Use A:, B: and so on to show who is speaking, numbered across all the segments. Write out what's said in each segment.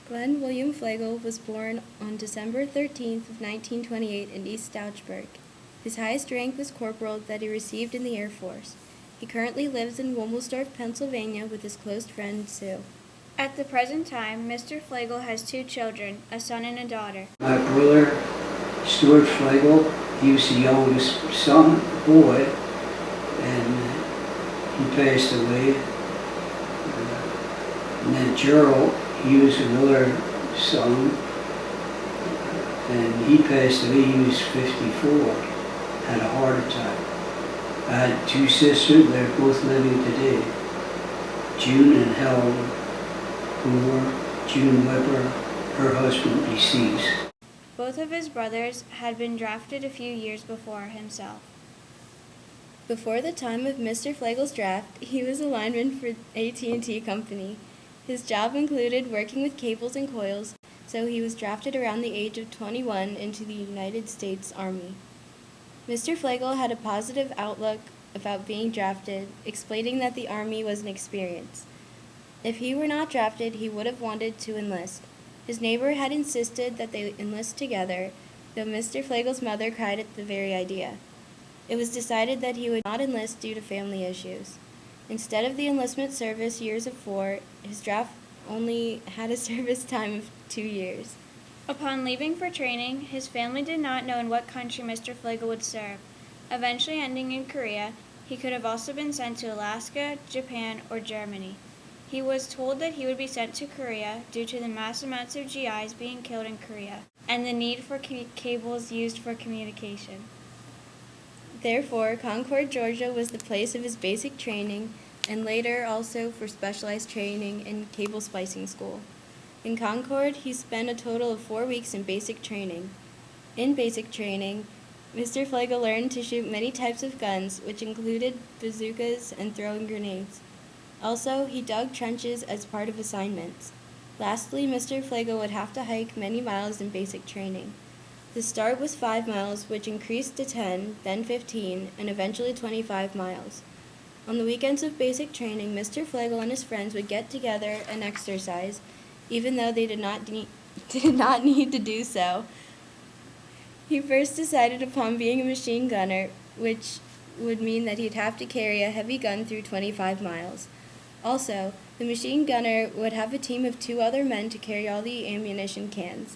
A: Glenn William Fleagle was born on December 13th of 1928 in East Stroudsburg. His highest rank was corporal that he received in the Air Force. He currently lives in Wilmersdorf, Pennsylvania with his close friend Sue.
B: At the present time, Mr. Fleagle has 2 children, a son and a daughter.
C: My brother, Stuart Fleagle, he was the youngest son, boy, and he passed away. And then Gerald, he was another son, and he passed away. He was 54, had a heart attack. I had 2 sisters, they're both living today. June and Helen Hoover, June Weber, her husband deceased.
B: Both of his brothers had been drafted a few years before himself.
A: Before the time of Mr. Flagle's draft, he was a lineman for AT&T Company. His job included working with cables and coils, so he was drafted around the age of 21 into the United States Army. Mr. Fleagle had a positive outlook about being drafted, explaining that the Army was an experience. If he were not drafted, he would have wanted to enlist. His neighbor had insisted that they enlist together, though Mr. Flagle's mother cried at the very idea. It was decided that he would not enlist due to family issues. Instead of the enlistment service years of 4, his draft only had a service time of 2 years.
B: Upon leaving for training, his family did not know in what country Mr. Fleagle would serve. Eventually ending in Korea, he could have also been sent to Alaska, Japan, or Germany. He was told that he would be sent to Korea due to the mass amounts of GIs being killed in Korea and the need for cables used for communication.
A: Therefore, Concord, Georgia was the place of his basic training and later also for specialized training in cable splicing school. In Concord, he spent a total of 4 weeks in basic training. In basic training, Mr. Fleagle learned to shoot many types of guns, which included bazookas and throwing grenades. Also, he dug trenches as part of assignments. Lastly, Mr. Fleagle would have to hike many miles in basic training. The start was 5 miles, which increased to 10, then 15, and eventually 25 miles. On the weekends of basic training, Mr. Fleagle and his friends would get together and exercise, even though they did not need to do so. He first decided upon being a machine gunner, which would mean that he'd have to carry a heavy gun through 25 miles. Also, the machine gunner would have a team of 2 other men to carry all the ammunition cans.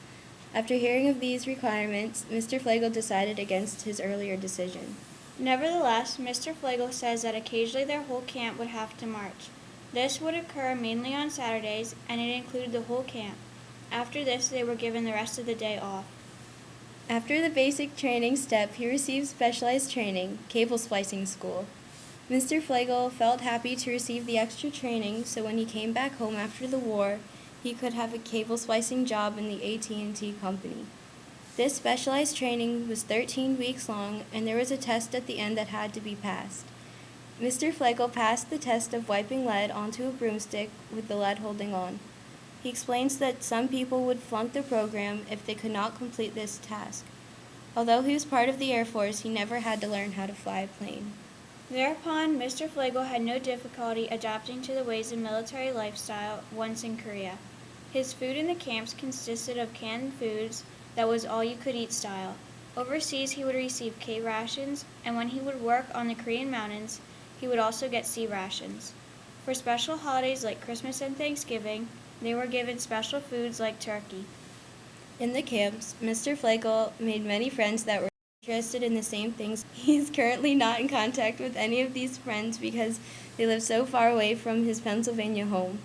A: After hearing of these requirements, Mr. Fleagle decided against his earlier decision.
B: Nevertheless, Mr. Fleagle says that occasionally their whole camp would have to march. This would occur mainly on Saturdays, and it included the whole camp. After this, they were given the rest of the day off.
A: After the basic training step, he received specialized training, cable splicing school. Mr. Fleagle felt happy to receive the extra training, so when he came back home after the war, he could have a cable splicing job in the AT&T Company. This specialized training was 13 weeks long, and there was a test at the end that had to be passed. Mr. Fleagle passed the test of wiping lead onto a broomstick with the lead holding on. He explains that some people would flunk the program if they could not complete this task. Although he was part of the Air Force, he never had to learn how to fly a plane.
B: Thereupon, Mr. Fleagle had no difficulty adapting to the ways of military lifestyle once in Korea. His food in the camps consisted of canned foods that was all-you-could-eat style. Overseas, he would receive K rations, and when he would work on the Korean mountains, he would also get C rations. For special holidays like Christmas and Thanksgiving, they were given special foods like turkey.
A: In the camps, Mr. Fleagle made many friends that were interested in the same things. He is currently not in contact with any of these friends because they live so far away from his Pennsylvania home.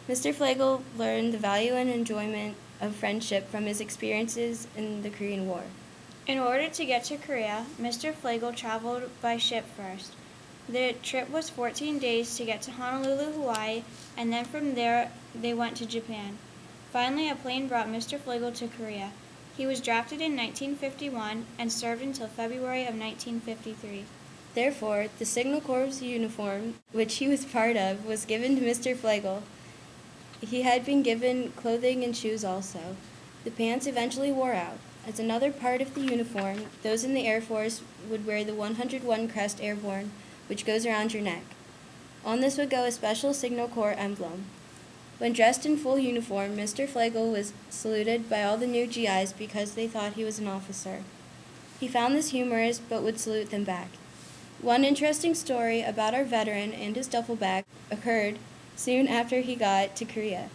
A: Mr. Fleagle learned the value and enjoyment of friendship from his experiences in the Korean War.
B: In order to get to Korea, Mr. Fleagle traveled by ship first. The trip was 14 days to get to Honolulu, Hawaii, and then from there they went to Japan. Finally, a plane brought Mr. Fleagle to Korea. He was drafted in 1951 and served until February of 1953.
A: Therefore, the Signal Corps uniform, which he was part of, was given to Mr. Fleagle. He had been given clothing and shoes also. The pants eventually wore out. As another part of the uniform, those in the Air Force would wear the 101 Crest Airborne, which goes around your neck. On this would go a special Signal Corps emblem. When dressed in full uniform, Mr. Fleagle was saluted by all the new GIs because they thought he was an officer. He found this humorous but would salute them back. One interesting story about our veteran and his duffel bag occurred soon after he got to Korea.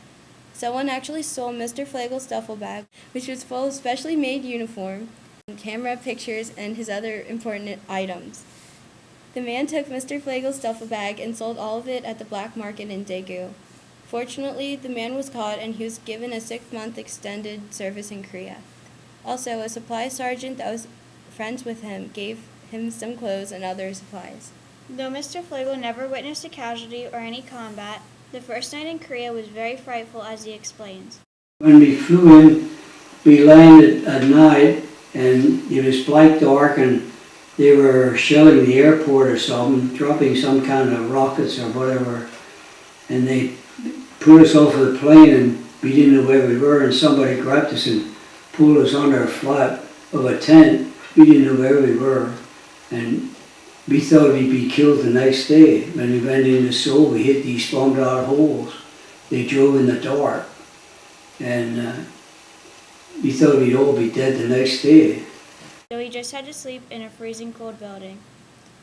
A: Someone actually stole Mr. Flagle's duffel bag, which was full of specially made uniform, camera pictures, and his other important items. The man took Mr. Flagle's duffel bag and sold all of it at the black market in Daegu. Fortunately, the man was caught and he was given a 6-month extended service in Korea. Also, a supply sergeant that was friends with him gave him some clothes and other supplies.
B: Though Mr. Fleagle never witnessed a casualty or any combat, the first night in Korea was very frightful, as he explains.
C: When we flew in, we landed at night and it was black dark and they were shelling the airport or something, dropping some kind of rockets or whatever. And they put us off of the plane and we didn't know where we were, and somebody grabbed us and pulled us under a flap of a tent. We didn't know where we were. And we thought we'd be killed the next day. When we went into Seoul, we hit these bombed out holes. They drove in the dark. And we thought we'd all be dead the next day.
B: So he just had to sleep in a freezing cold building.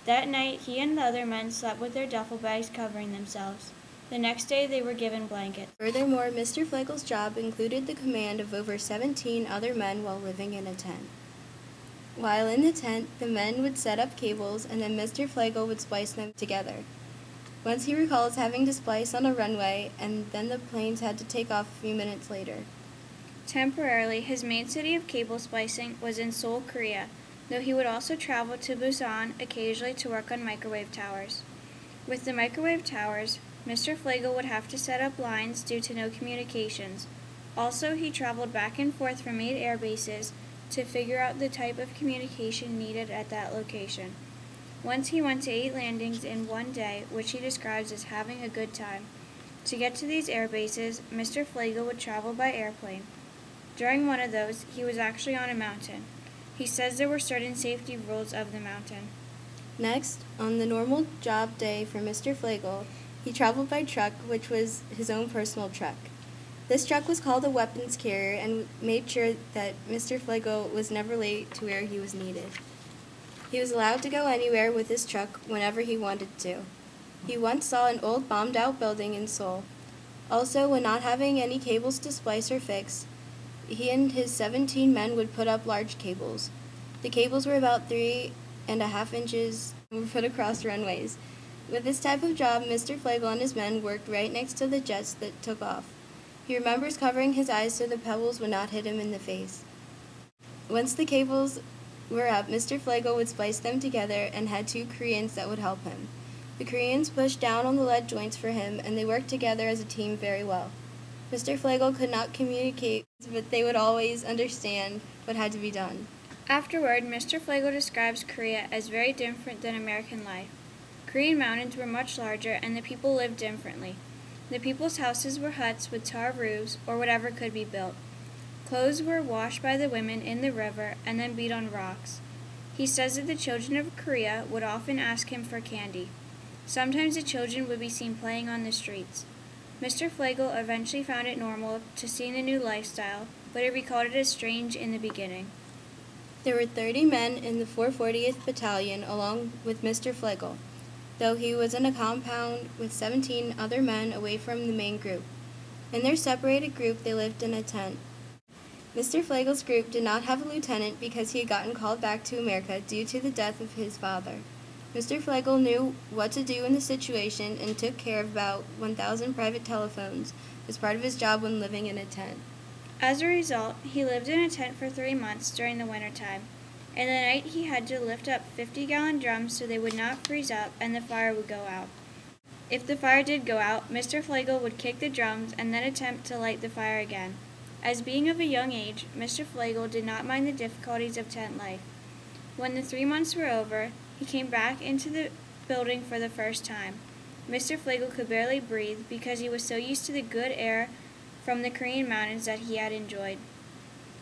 B: That night, he and the other men slept with their duffel bags covering themselves. The next day, they were given blankets.
A: Furthermore, Mr. Flagle's job included the command of over 17 other men while living in a tent. While in the tent, the men would set up cables and then Mr. Fleagle would splice them together. Once he recalls having to splice on a runway and then the planes had to take off a few minutes later.
B: Temporarily, his main city of cable splicing was in Seoul, Korea, though he would also travel to Busan occasionally to work on microwave towers. With the microwave towers, Mr. Fleagle would have to set up lines due to no communications. Also, he traveled back and forth from 8 air bases to figure out the type of communication needed at that location. Once he went to 8 landings in one day, which he describes as having a good time. To get to these air bases, Mr. Fleagle would travel by airplane. During one of those, he was actually on a mountain. He says there were certain safety rules of the mountain.
A: Next, on the normal job day for Mr. Fleagle, he traveled by truck, which was his own personal truck. This truck was called a weapons carrier and made sure that Mr. Fleagle was never late to where he was needed. He was allowed to go anywhere with his truck whenever he wanted to. He once saw an old bombed-out building in Seoul. Also, when not having any cables to splice or fix, he and his 17 men would put up large cables. The cables were about 3.5 inches and were put across runways. With this type of job, Mr. Fleagle and his men worked right next to the jets that took off. He remembers covering his eyes so the pebbles would not hit him in the face. Once the cables were up, Mr. Fleagle would splice them together and had 2 Koreans that would help him. The Koreans pushed down on the lead joints for him, and they worked together as a team very well. Mr. Fleagle could not communicate, but they would always understand what had to be done.
B: Afterward, Mr. Fleagle describes Korea as very different than American life. Korean mountains were much larger and the people lived differently. The people's houses were huts with tar roofs or whatever could be built. Clothes were washed by the women in the river and then beat on rocks. He says that the children of Korea would often ask him for candy. Sometimes the children would be seen playing on the streets. Mr. Fleagle eventually found it normal to see the new lifestyle, but he recalled it as strange in the beginning.
A: There were 30 men in the 440th Battalion along with Mr. Fleagle, though he was in a compound with 17 other men away from the main group. In their separated group, they lived in a tent. Mr. Flagle's group did not have a lieutenant because he had gotten called back to America due to the death of his father. Mr. Fleagle knew what to do in the situation and took care of about 1,000 private telephones as part of his job when living in a tent.
B: As a result, he lived in a tent for 3 months during the winter time. In the night, he had to lift up 50-gallon drums so they would not freeze up and the fire would go out. If the fire did go out, Mr. Fleagle would kick the drums and then attempt to light the fire again. As being of a young age, Mr. Fleagle did not mind the difficulties of tent life. When the 3 months were over, he came back into the building for the first time. Mr. Fleagle could barely breathe because he was so used to the good air from the Korean mountains that he had enjoyed.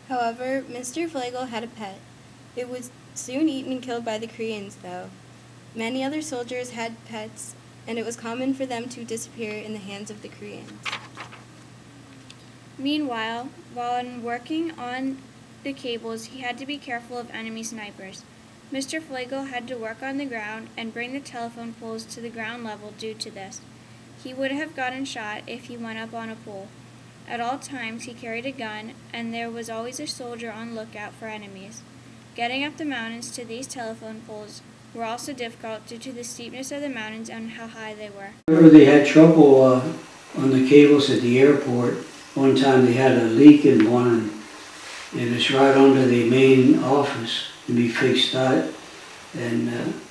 A: However, Mr. Fleagle had a pet. It was soon eaten and killed by the Koreans, though. Many other soldiers had pets, and it was common for them to disappear in the hands of the Koreans.
B: Meanwhile, while working on the cables, he had to be careful of enemy snipers. Mr. Fleagle had to work on the ground and bring the telephone poles to the ground level due to this. He would have gotten shot if he went up on a pole. At all times he carried a gun, and there was always a soldier on lookout for enemies. Getting up the mountains to these telephone poles were also difficult due to the steepness of the mountains and how high they were.
C: Remember they had trouble on the cables at the airport. One time they had a leak in one, and it was right under the main office, and we fixed that. And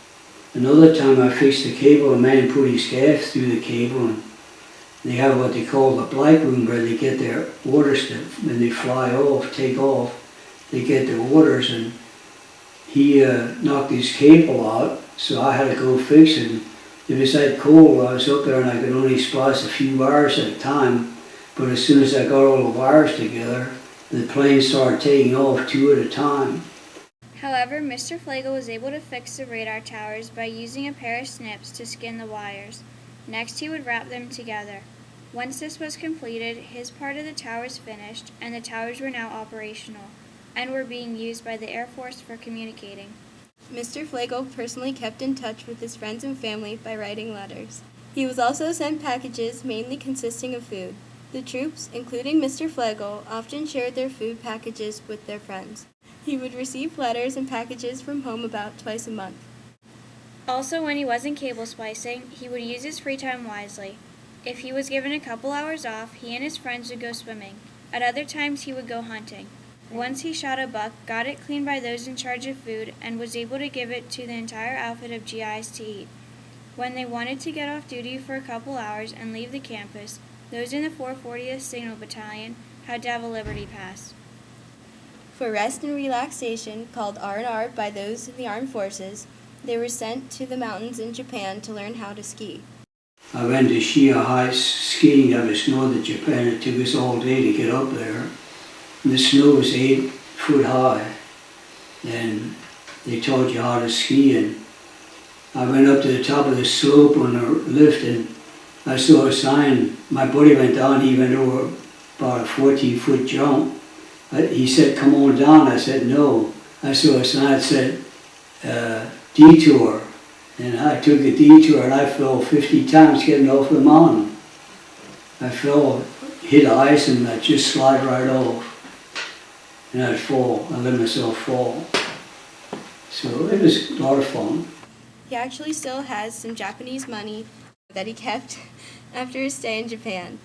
C: another time I fixed the cable, a man put his gaff through the cable, and they have what they call the black room where they get their orders to, when they fly off, take off, they get their orders, and he knocked his cable out, so I had to go fix it. It was that cold, I was up there and I could only splice a few wires at a time, but as soon as I got all the wires together, the plane started taking off 2 at a time.
B: However, Mr. Fleagle was able to fix the radar towers by using a pair of snips to skin the wires. Next, he would wrap them together. Once this was completed, his part of the towers finished, and the towers were now operational and were being used by the Air Force for communicating.
A: Mr. Fleagle personally kept in touch with his friends and family by writing letters. He was also sent packages mainly consisting of food. The troops, including Mr. Fleagle, often shared their food packages with their friends. He would receive letters and packages from home about twice a month.
B: Also, when he wasn't cable splicing, he would use his free time wisely. If he was given a couple hours off, he and his friends would go swimming. At other times, he would go hunting. Once he shot a buck, got it cleaned by those in charge of food, and was able to give it to the entire outfit of GIs to eat. When they wanted to get off duty for a couple hours and leave the campus, those in the 440th Signal Battalion had to have a Liberty Pass.
A: For rest and relaxation, called R&R by those in the armed forces, they were sent to the mountains in Japan to learn how to ski.
C: I went to Shia Heights skiing up in northern Japan. It took us all day to get up there. And the snow was 8 foot high, and they taught you how to ski. And I went up to the top of the slope on a lift, and I saw a sign. My buddy went down, he went over about a 14-foot jump. He said, "Come on down." I said, "No." I saw a sign that said, "Detour." And I took a detour and I fell 50 times getting off the mountain. I fell, hit ice, and I just slide right off. And I'd fall, I let myself fall. So it was a lot of fun.
A: He actually still has some Japanese money that he kept after his stay in Japan.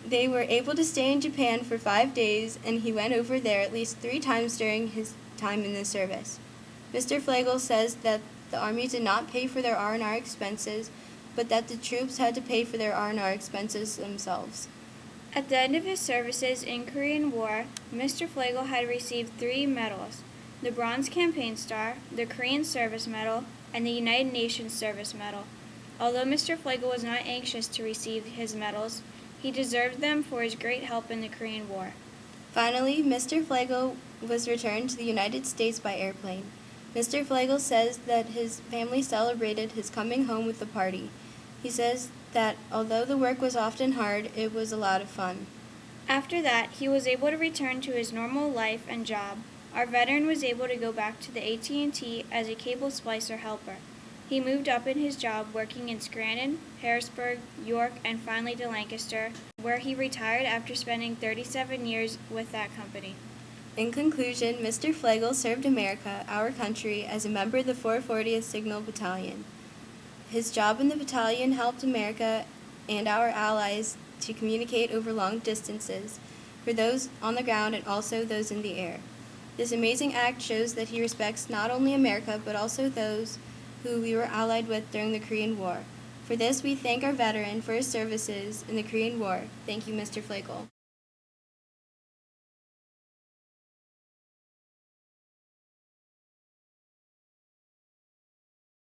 A: They were able to stay in Japan for 5 days, and he went over there at least 3 times during his time in the service. Mr. Fleagle says that the Army did not pay for their R&R expenses, but that the troops had to pay for their R&R expenses themselves.
B: At the end of his services in Korean War, Mr. Fleagle had received 3 medals: the Bronze Campaign Star, the Korean Service Medal, and the United Nations Service Medal. Although Mr. Fleagle was not anxious to receive his medals, he deserved them for his great help in the Korean War.
A: Finally, Mr. Fleagle was returned to the United States by airplane. Mr. Fleagle says that his family celebrated his coming home with a party. He says that although the work was often hard, it was a lot of fun.
B: After that, he was able to return to his normal life and job. Our veteran was able to go back to the AT&T as a cable splicer helper. He moved up in his job working in Scranton, Harrisburg, York, and finally to Lancaster, where he retired after spending 37 years with that company.
A: In conclusion, Mr. Fleagle served America, our country, as a member of the 440th Signal Battalion. His job in the battalion helped America and our allies to communicate over long distances, for those on the ground and also those in the air. This amazing act shows that he respects not only America, but also those who we were allied with during the Korean War. For this, we thank our veteran for his services in the Korean War. Thank you, Mr. Fleagle.